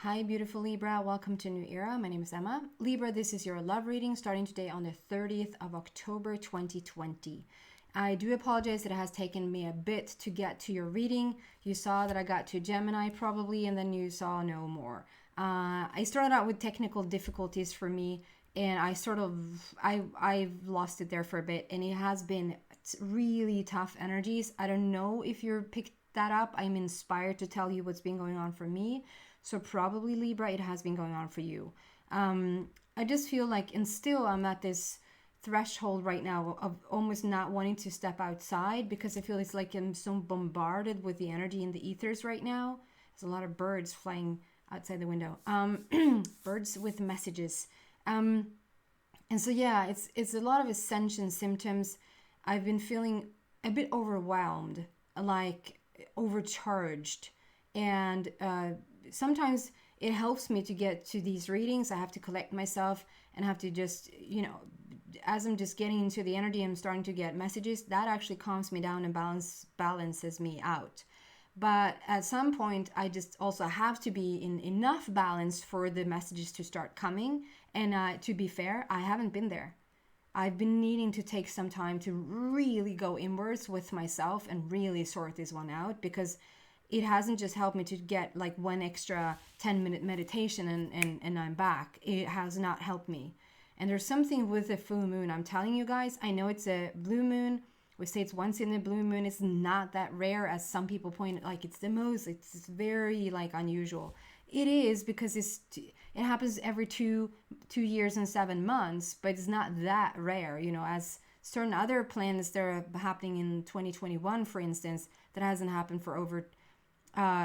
Hi, beautiful Libra. Welcome to New Era. My name is Emma. Libra, this is your love reading starting today on the 30th of October 2020. I do apologize that it has taken me a bit to get to your reading. You saw that I got to Gemini probably, and then you saw no more. I started out with technical difficulties for me, and I've lost it there for a bit, and it has been really tough energies. I don't know if you picked that up. I'm inspired to tell you what's been going on for me. So probably Libra, it has been going on for you. I just feel like, and still I'm at this threshold right now of almost not wanting to step outside because I feel it's like I'm so bombarded with the energy in the ethers right now. There's a lot of birds flying outside the window. Birds with messages. And so yeah, it's a lot of ascension symptoms. I've been feeling a bit overwhelmed, like overcharged, and sometimes it helps me to get to these readings. I have to collect myself and have to just, as I'm just getting into the energy, I'm starting to get messages that actually calms me down and balances me out. But at some point, I just also have to be in enough balance for the messages to start coming. And to be fair, I haven't been there. I've been needing to take some time to really go inwards with myself and really sort this one out, because it hasn't just helped me to get like one extra 10-minute meditation and I'm back. It has not helped me. And there's something with the full moon. I'm telling you guys, I know it's a blue moon. We say it's once in a blue moon. It's not that rare as some people point, like it's very like unusual. It is, because it happens every two years and 7 months, but it's not that rare, as certain other planets that are happening in 2021, for instance, that hasn't happened for over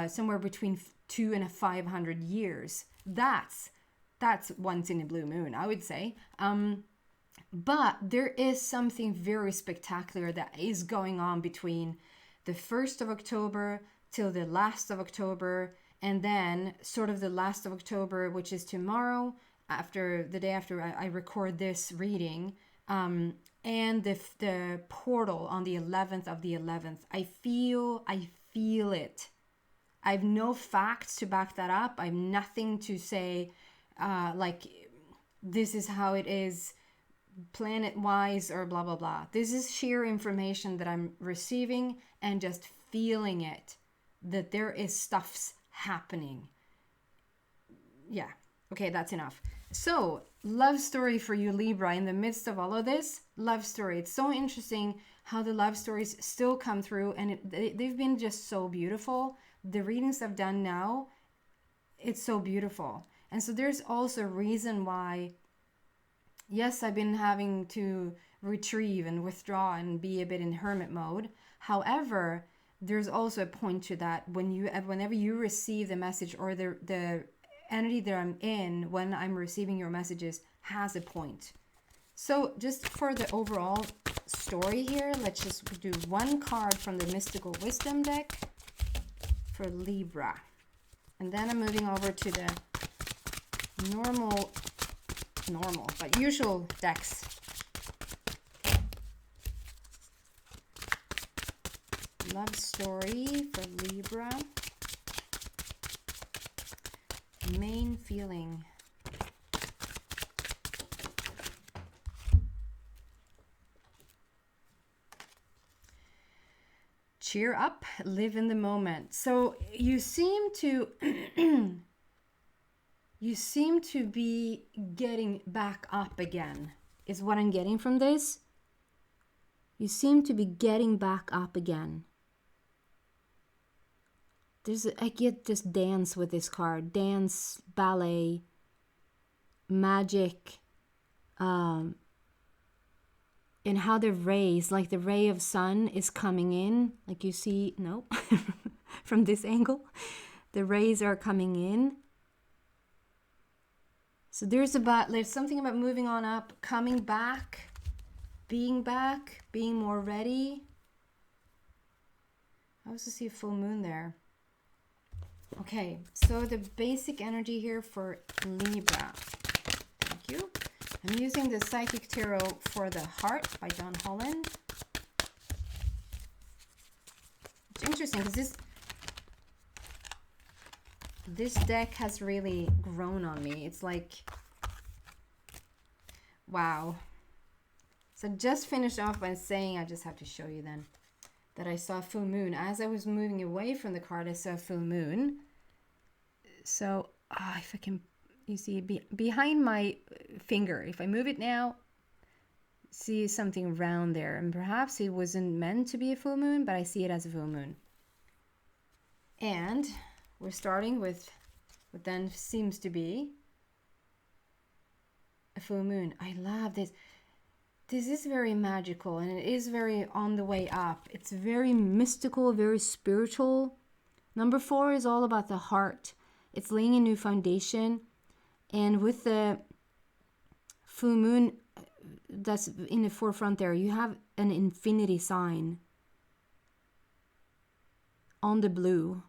somewhere between 200 and 500 years. That's once in a blue moon, I would say. But there is something very spectacular that is going on between the 1st of October till the last of October, and then sort of the last of October, which is tomorrow, after the day after I record this reading, and the portal on the 11th of the 11th. I feel it. I have no facts to back that up. I have nothing to say, like this is how it is planet-wise or blah, blah, blah. This is sheer information that I'm receiving and just feeling it, that there is stuffs happening. Yeah. Okay, that's enough. So, love story for you, Libra. In the midst of all of this, love story. It's so interesting how the love stories still come through, and they've been just so beautiful. The readings I've done now, it's so beautiful. And so there's also a reason why, yes, I've been having to retrieve and withdraw and be a bit in hermit mode. However, there's also a point to that whenever you receive the message, or the energy that I'm in when I'm receiving your messages has a point. So just for the overall story here, let's just do one card from the Mystical Wisdom deck for Libra. And then I'm moving over to the normal, but usual decks. Love story for Libra. Main feeling. Cheer up, live in the moment. So you seem to be getting back up again, is what I'm getting from this. You seem to be getting back up again. I get this dance with this card. Dance, ballet, magic, and how the rays, like the ray of sun is coming in. Like you see, no, from this angle, the rays are coming in. So there's something about moving on up, coming back, being more ready. I also see a full moon there. Okay, so the basic energy here for Libra. Thank you. I'm using the Psychic Tarot for the Heart by John Holland. It's interesting because This deck has really grown on me. It's like, wow. So just finished off by saying, I just have to show you then, that I saw full moon. As I was moving away from the card, I saw full moon. So if I can, you see behind my finger, if I move it now, see something round there. And perhaps it wasn't meant to be a full moon, but I see it as a full moon. And we're starting with what then seems to be a full moon. I love this. This is very magical, and it is very on the way up. It's very mystical, very spiritual. Number 4 is all about the heart. It's laying a new foundation. And with the full moon that's in the forefront there, you have an infinity sign on the blue.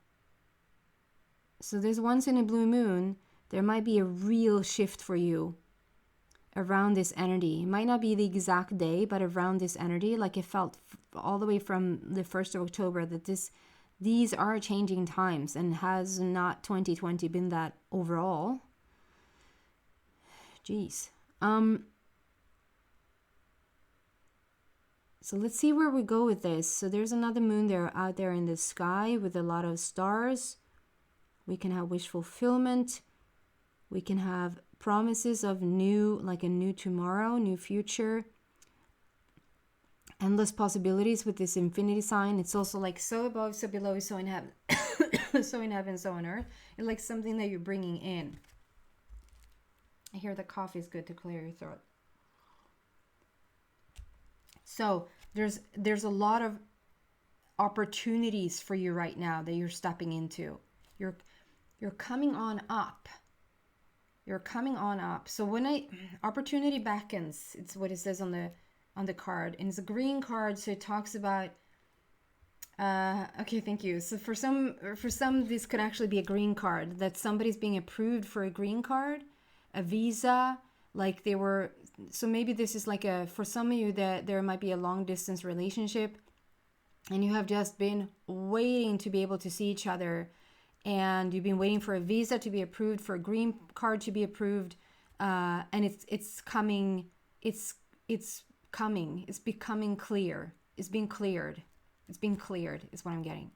So there's once in a blue moon, there might be a real shift for you around this energy. It might not be the exact day, but around this energy, like it felt all the way from the 1st of October that these are changing times, and has not 2020 been that overall? Jeez. So let's see where we go with this. So there's another moon there out there in the sky with a lot of stars. We can have wish fulfillment. We can have promises of new, like a new tomorrow, new future. Endless possibilities with this infinity sign. It's also like so above, so below, so in heaven. So in heaven, so on earth. It's like something that you're bringing in. I hear that coffee is good to clear your throat. So there's a lot of opportunities for you right now that you're stepping into. You're coming on up. You're coming on up. So when opportunity beckons, it's what it says on the card, and it's a green card, so it talks about okay, thank you. So for some this could actually be a green card, that somebody's being approved for a green card, a visa, like they were. So maybe this is like for some of you that there might be a long distance relationship, and you have just been waiting to be able to see each other, and you've been waiting for a visa to be approved, for a green card to be approved, and it's coming. It's coming. It's becoming clear. It's being cleared. It's being cleared is what I'm getting.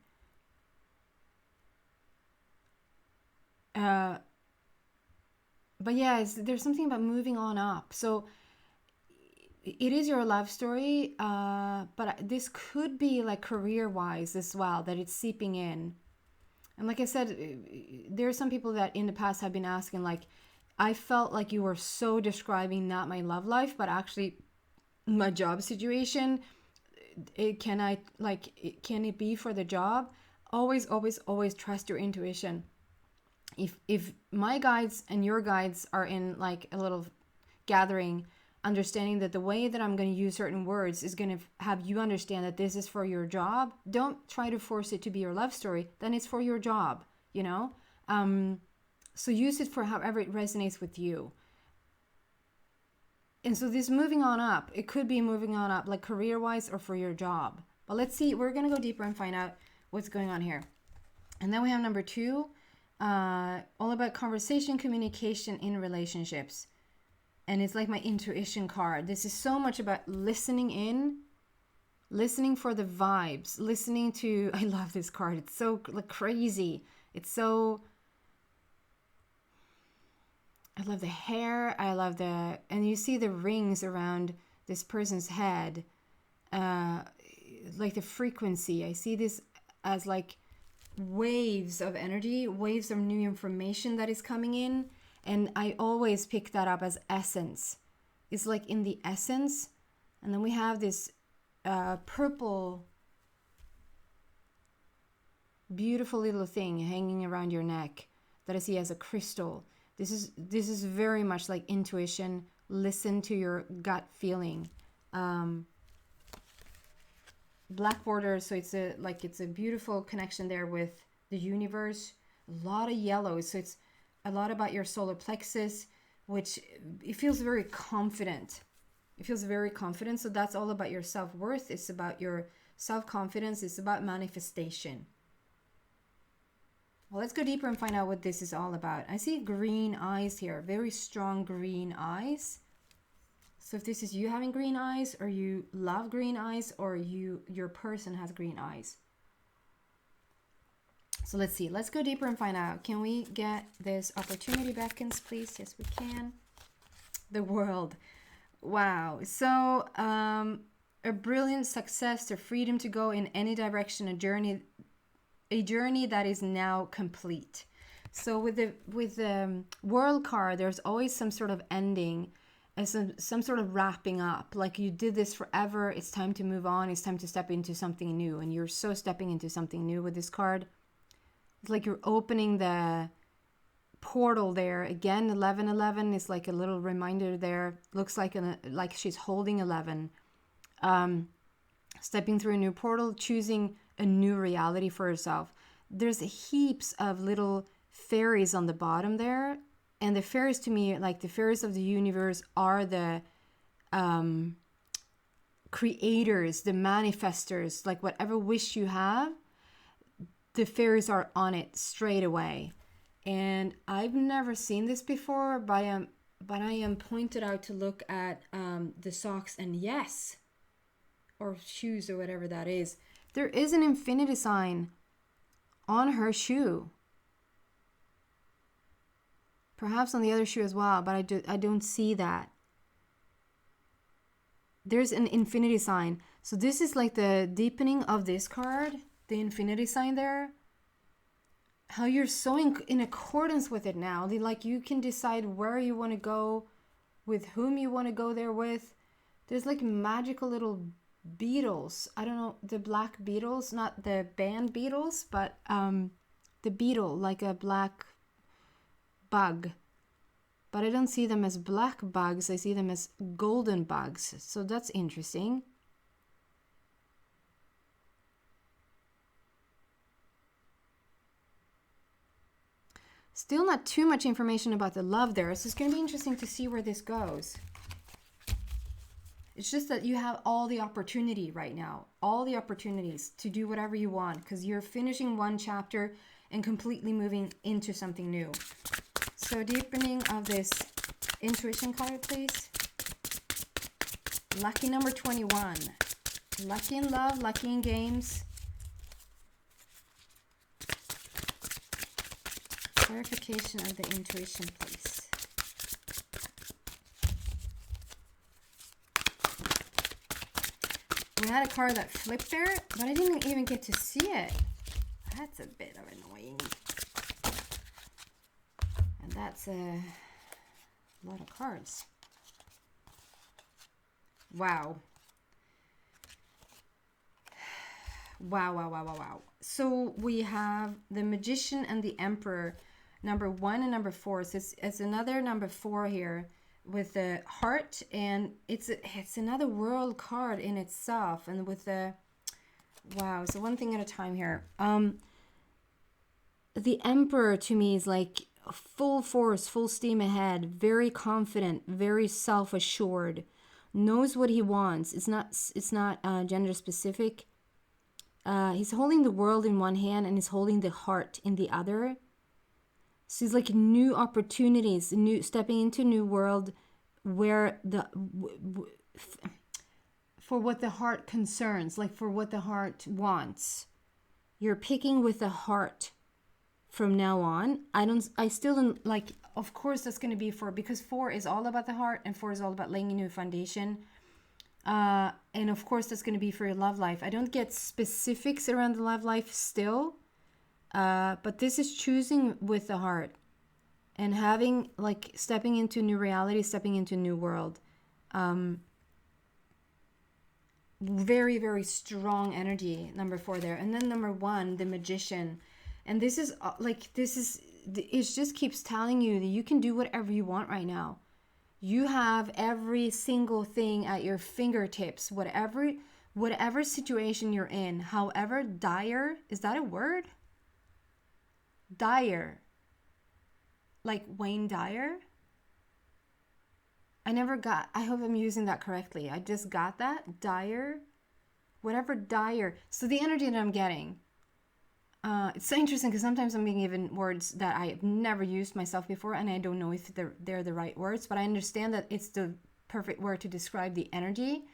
But yeah, there's something about moving on up. So it is your love story, but this could be like career-wise as well, that it's seeping in. And like I said, there are some people that in the past have been asking, like, I felt like you were so describing not my love life, but actually my job situation. Can it be for the job? Always, always, always trust your intuition. If my guides and your guides are in like a little gathering, understanding that the way that I'm going to use certain words is going to have you understand that this is for your job, don't try to force it to be your love story. Then it's for your job, you know? So use it for however it resonates with you. And so this moving on up, it could be moving on up like career-wise or for your job. But let's see, we're going to go deeper and find out what's going on here. And then we have number 2, all about conversation, communication in relationships. And it's like my intuition card. This is so much about listening in, listening for the vibes, listening to, I love this card. It's so like crazy. It's so, I love the hair. I love and you see the rings around this person's head, like the frequency. I see this as like waves of energy, waves of new information that is coming in. And I always pick that up as essence. It's like in the essence. And then we have this purple, beautiful little thing hanging around your neck that I see as a crystal. This is very much like intuition. Listen to your gut feeling. Black border, so it's a beautiful connection there with the universe. A lot of yellow, so it's a lot about your solar plexus, which it feels very confident. It feels very confident. So that's all about your self-worth. It's about your self-confidence. It's about manifestation. Well, let's go deeper and find out what this is all about. I see green eyes here, very strong green eyes. So if this is you having green eyes, or you love green eyes, or your person has green eyes. So let's see. Let's go deeper and find out. Can we get this opportunity beckons, please? Yes, we can. The world. Wow. So a brilliant success, the freedom to go in any direction, a journey that is now complete. So with the world card, there's always some sort of ending, some sort of wrapping up. Like you did this forever, it's time to move on, it's time to step into something new. And you're so stepping into something new with this card. It's like you're opening the portal there. Again, 1111 is like a little reminder there. Looks like she's holding 11. Stepping through a new portal, choosing a new reality for herself. There's heaps of little fairies on the bottom there. And the fairies, to me, like the fairies of the universe, are the creators, the manifestors. Like whatever wish you have, the fairies are on it straight away. And I've never seen this before, but I am pointed out to look at the socks, and yes, or shoes or whatever that is, there is an infinity sign on her shoe. Perhaps on the other shoe as well, but I don't see that. There's an infinity sign. So this is like the deepening of this card, the infinity sign there. How you're so in accordance with it now. Like you can decide where you want to go, with whom you want to go there with. There's like magical little beetles. I don't know, the black beetles, not the band Beatles, but the beetle, like a black bug. But I don't see them as black bugs, I see them as golden bugs. So that's interesting. Still not too much information about the love there. So it's going to be interesting to see where this goes. It's just that you have all the opportunity right now, all the opportunities to do whatever you want, because you're finishing one chapter and completely moving into something new. So deepening of this intuition card, please. Lucky number 21. Lucky in love, lucky in games. Clarification of the intuition, please. We had a card that flipped there, but I didn't even get to see it. That's a bit of annoying. And that's a lot of cards. Wow. Wow. So we have the Magician and the Emperor, number 1 and number 4. So it's another number 4 here with the heart, and it's another world card in itself, and with the wow. So one thing at a time here. The Emperor to me is like full force, full steam ahead, very confident, very self-assured, knows what he wants. It's not gender specific. He's holding the world in one hand and he's holding the heart in the other. So it's like new opportunities, stepping into a new world where for what the heart concerns, like for what the heart wants. You're picking with the heart from now on. I still don't like, of course that's going to be because 4 is all about the heart and 4 is all about laying a new foundation. And of course that's going to be for your love life. I don't get specifics around the love life still. But this is choosing with the heart and having, like, stepping into new reality, stepping into a new world. Very, very strong energy, number 4 there. And then number 1, the Magician. And this is it just keeps telling you that you can do whatever you want right now. You have every single thing at your fingertips, whatever situation you're in, however dire, is that a word? Dyer, like Wayne Dyer. I hope I'm using that correctly. I just got that. Dyer, whatever Dyer. So the energy that I'm getting, It's so interesting because sometimes I'm being given words that I've never used myself before, and I don't know if they're the right words, but I understand that it's the perfect word to describe the energy.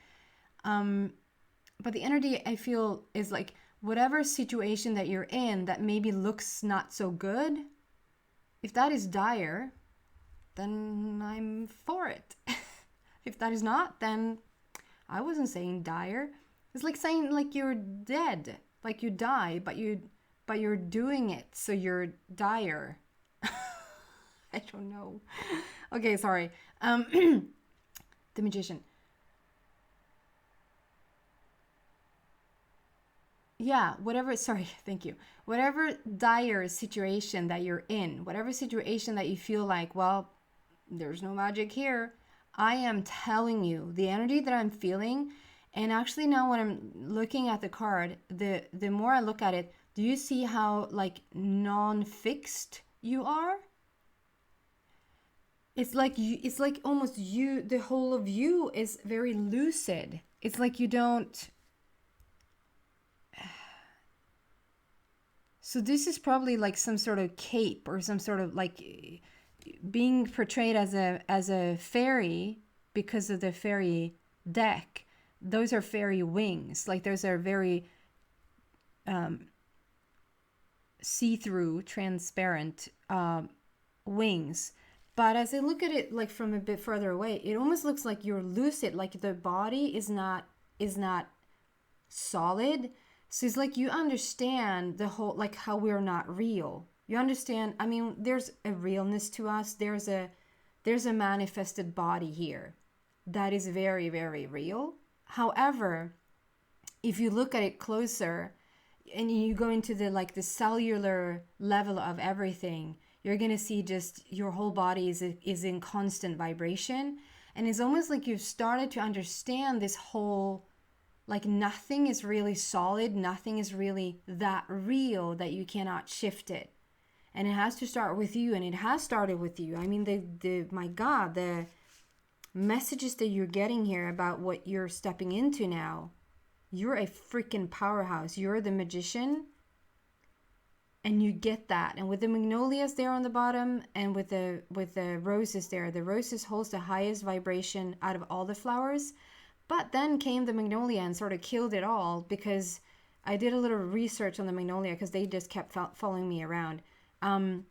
But the energy, I feel, is like whatever situation that you're in that maybe looks not so good, if that is dire, then I'm for it. If that is not, then I wasn't saying dire. It's like saying like you're dead, like you die, but you're doing it, so you're dire. I don't know. Okay, sorry. The magician. Yeah, whatever, sorry, thank you. Whatever dire situation that you're in, whatever situation that you feel like, well, there's no magic here, I am telling you, the energy that I'm feeling, and actually now when I'm looking at the card, the more I look at it, do you see how like non-fixed you are? It's like almost you, the whole of you is very lucid. It's like you don't. So this is probably like some sort of cape or some sort of like being portrayed as a fairy because of the fairy deck. Those are fairy wings. Like those are very see-through, transparent wings. But as I look at it like from a bit further away, it almost looks like you're lucid, like the body is not solid. So it's like you understand the whole, like how we're not real. You understand, I mean, there's a realness to us. There's a manifested body here that is very, very real. However, if you look at it closer and you go into the like the cellular level of everything, you're going to see just your whole body is in constant vibration. And it's almost like you've started to understand this whole, like nothing is really solid, nothing is really that real that you cannot shift it. And it has to start with you, and it has started with you. I mean, the my God, the messages that you're getting here about what you're stepping into now, you're a freaking powerhouse. You're the magician, and you get that. And with the magnolias there on the bottom, and with the roses there, the roses holds the highest vibration out of all the flowers. But then came the magnolia and sort of killed it all, because I did a little research on the magnolia because they just kept following me around. And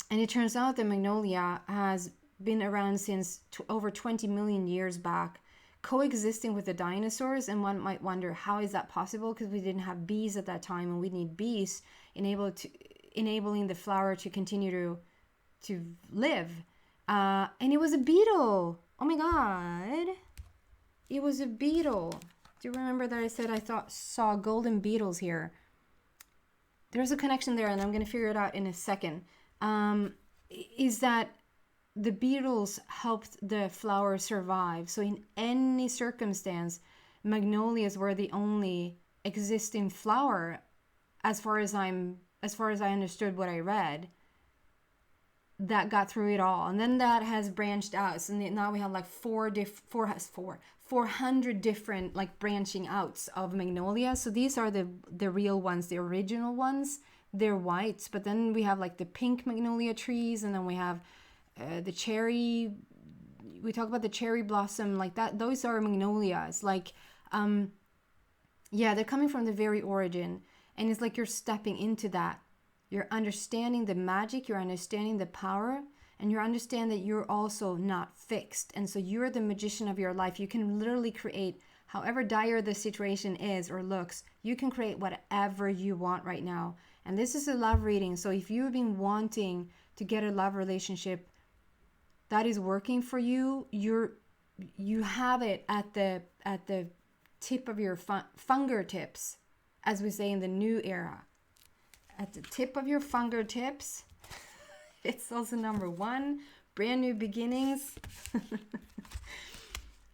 it turns out the magnolia has been around since over 20 million years back, coexisting with the dinosaurs. And one might wonder, how is that possible? Because we didn't have bees at that time, and we need bees enabling the flower to continue to live. And it was a beetle. Oh my God. It was a beetle. Do you remember that I said I saw golden beetles here? There's a connection there, and I'm going to figure it out in a second. Is that the beetles helped the flower survive. So in any circumstance, magnolias were the only existing flower, as far as I understood what I read, that got through it all. And then that has branched out. So now we have like 400 different like branching outs of magnolia. So these are the real ones, the original ones. They're white, but then we have like the pink magnolia trees, and then we have the cherry. We talk about the cherry blossom, like that. Those are magnolias. Like, yeah, they're coming from the very origin, and it's like you're stepping into that. You're understanding the magic. You're understanding the power. And you understand that you're also not fixed. And so you're the magician of your life. You can literally create, however dire the situation is or looks, you can create whatever you want right now. And this is a love reading. So if you've been wanting to get a love relationship that is working for you, you have it at the tip of your fingertips, as we say in the new era. At the tip of your fingertips. It's also number 1, brand new beginnings.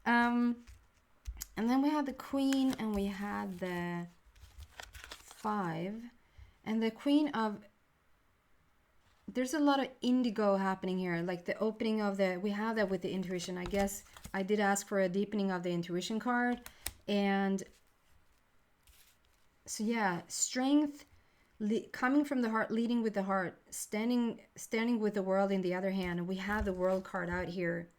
And then we had the Queen, and we had the 5. And the Queen of, there's a lot of indigo happening here, like the opening of we have that with the intuition. I guess I did ask for a deepening of the intuition card. And so yeah, strength, coming from the heart, leading with the heart, standing with the world in the other hand. And we have the world card out here.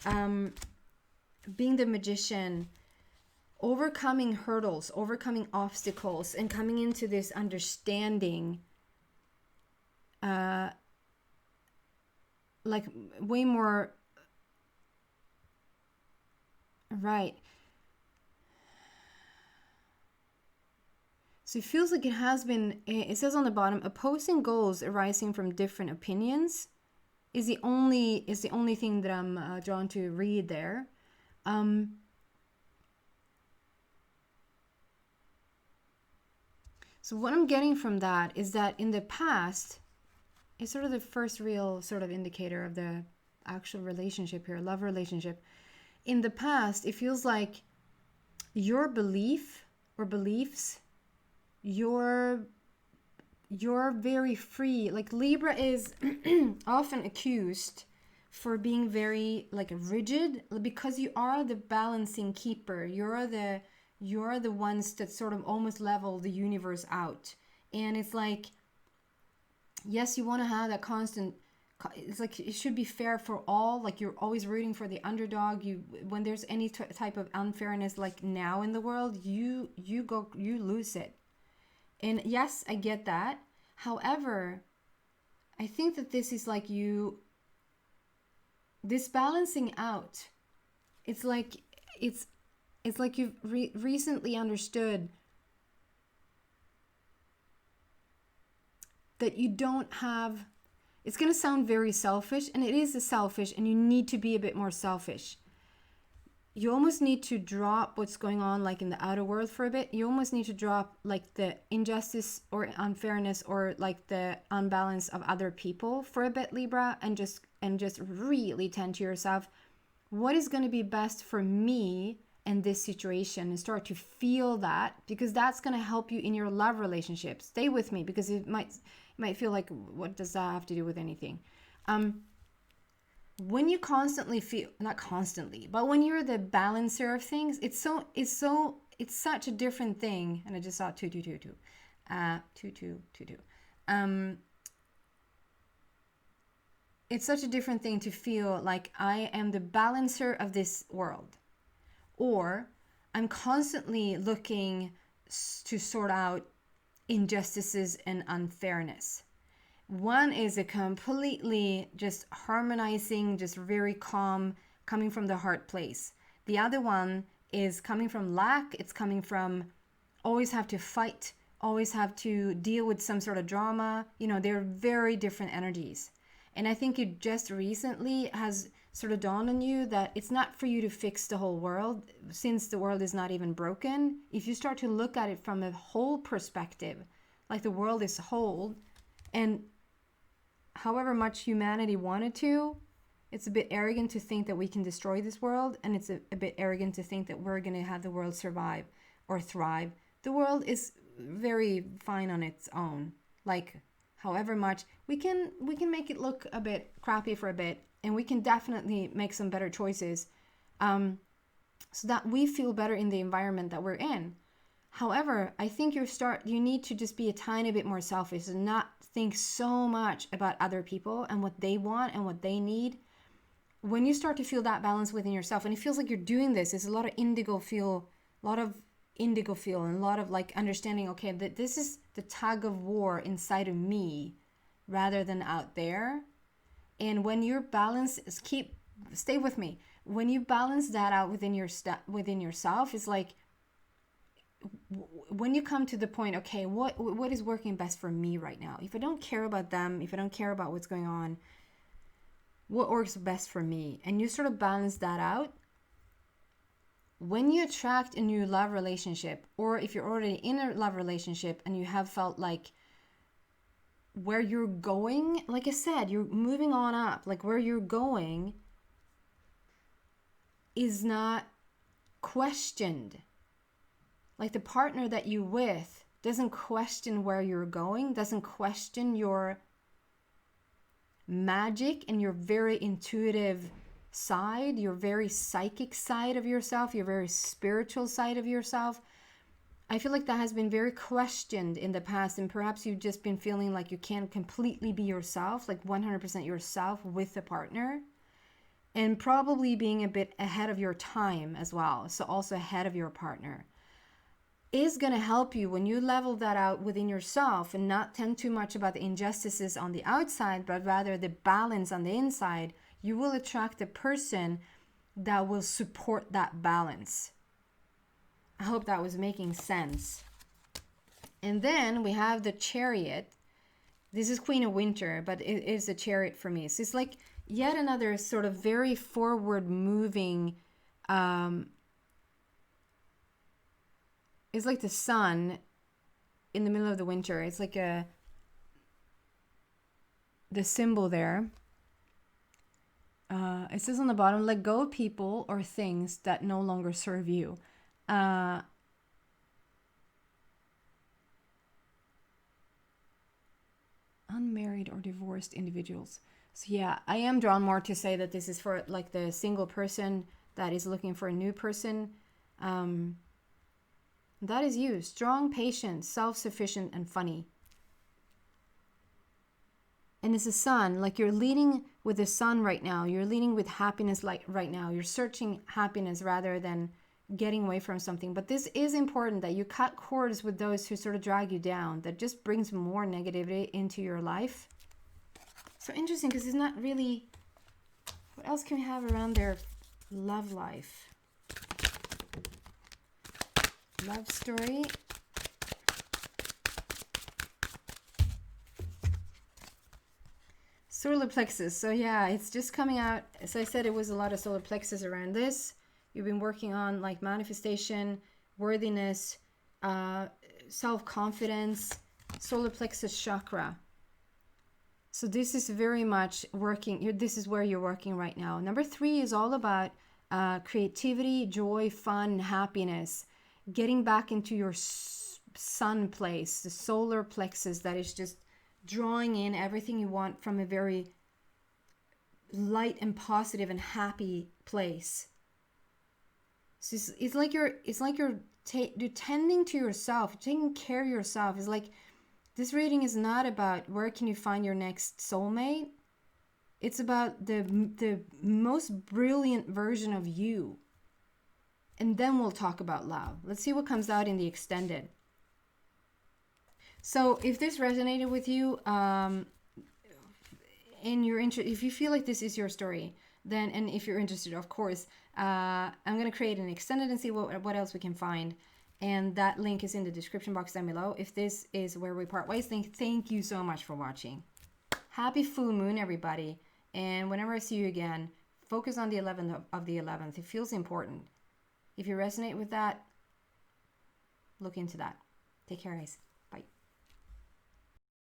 Being the magician, overcoming hurdles, overcoming obstacles, and coming into this understanding, like way more, right. So it feels like it has been, it says on the bottom, opposing goals arising from different opinions is the only thing that I'm drawn to read there. So what I'm getting from that is that in the past, it's sort of the first real sort of indicator of the actual relationship here, love relationship. In the past, it feels like your belief or beliefs, you're very free. Like Libra is often accused for being very like rigid, because you are the balancing keeper. You're the ones that sort of almost level the universe out. And it's like, yes, you want to have that constant, it's like it should be fair for all. Like you're always rooting for the underdog. When there's any type of unfairness like now in the world, you lose it. And yes, I get that. However, I think that this is like this balancing out. It's like you've recently understood that you don't have, it's going to sound very selfish, and it is selfish, and you need to be a bit more selfish. You almost need to drop what's going on like in the outer world for a bit. You almost need to drop like the injustice or unfairness or like the unbalance of other people for a bit, Libra, and just really tend to yourself. What is going to be best for me in this situation, and start to feel that, because that's going to help you in your love relationship. Stay with me, because it might feel like, what does that have to do with anything? When you constantly feel, not constantly, but when you're the balancer of things, it's such a different thing. And I just saw 2222. 2222. It's such a different thing to feel like I am the balancer of this world, or I'm constantly looking to sort out injustices and unfairness. One is a completely just harmonizing, just very calm, coming from the heart place. The other one is coming from lack. It's coming from always have to fight, always have to deal with some sort of drama. They're very different energies. And I think it just recently has sort of dawned on you that it's not for you to fix the whole world, since the world is not even broken. If you start to look at it from a whole perspective, like the world is whole, and however much humanity wanted to, it's a bit arrogant to think that we can destroy this world, and it's a bit arrogant to think that we're going to have the world survive or thrive. The world is very fine on its own. Like, however much we can make it look a bit crappy for a bit, and we can definitely make some better choices, so that we feel better in the environment that we're in. However, I think you need to just be a tiny bit more selfish and not think so much about other people and what they want and what they need. When you start to feel that balance within yourself, and it feels like you're doing this, there's a lot of indigo feel, and a lot of like understanding, okay, that this is the tug of war inside of me rather than out there. And when you're balanced, stay with me. When you balance that out within yourself, it's like, when you come to the point, okay, what is working best for me right now? If I don't care about them, if I don't care about what's going on, what works best for me? And you sort of balance that out. When you attract a new love relationship, or if you're already in a love relationship and you have felt like where you're going, like I said, you're moving on up, like where you're going is not questioned. Like the partner that you with doesn't question where you're going, doesn't question your magic and your very intuitive side, your very psychic side of yourself, your very spiritual side of yourself. I feel like that has been very questioned in the past, and perhaps you've just been feeling like you can't completely be yourself, like 100% yourself with a partner, and probably being a bit ahead of your time as well. So also ahead of your partner is going to help you when you level that out within yourself and not tend too much about the injustices on the outside, but rather the balance on the inside. You will attract a person that will support that balance. I hope that was making sense. And then we have the Chariot. This is Queen of Winter, but it is a Chariot for me. So it's like yet another sort of very forward moving, it's like the sun in the middle of the winter. It's like the symbol there. It says on the bottom, let go of people or things that no longer serve you. Unmarried or divorced individuals. So yeah, I am drawn more to say that this is for like the single person that is looking for a new person. That is you. Strong, patient, self-sufficient, and funny. And it's the sun. Like you're leading with the sun right now. You're leading with happiness like right now. You're searching happiness rather than getting away from something. But this is important, that you cut cords with those who sort of drag you down. That just brings more negativity into your life. So interesting, because it's not really... What else can we have around their love life? Love story. Solar plexus. So yeah, it's just coming out. As I said, it was a lot of solar plexus around this. You've been working on like manifestation, worthiness, self-confidence, solar plexus chakra. So this is very much working. This is where you're working right now. Number 3 is all about creativity, joy, fun, happiness. Getting back into your sun place, the solar plexus that is just drawing in everything you want from a very light and positive and happy place. So it's like you're tending to yourself, you're taking care of yourself. It's like this reading is not about where can you find your next soulmate. It's about the most brilliant version of you. And then we'll talk about love. Let's see what comes out in the extended. So if this resonated with you, and you're interested, if you feel like this is your story, then, and if you're interested, of course, I'm going to create an extended and see what else we can find. And that link is in the description box down below. If this is where we part ways, thank you so much for watching. Happy full moon, everybody. And whenever I see you again, focus on the 11th of the 11th. It feels important. If you resonate with that, look into that. Take care, guys.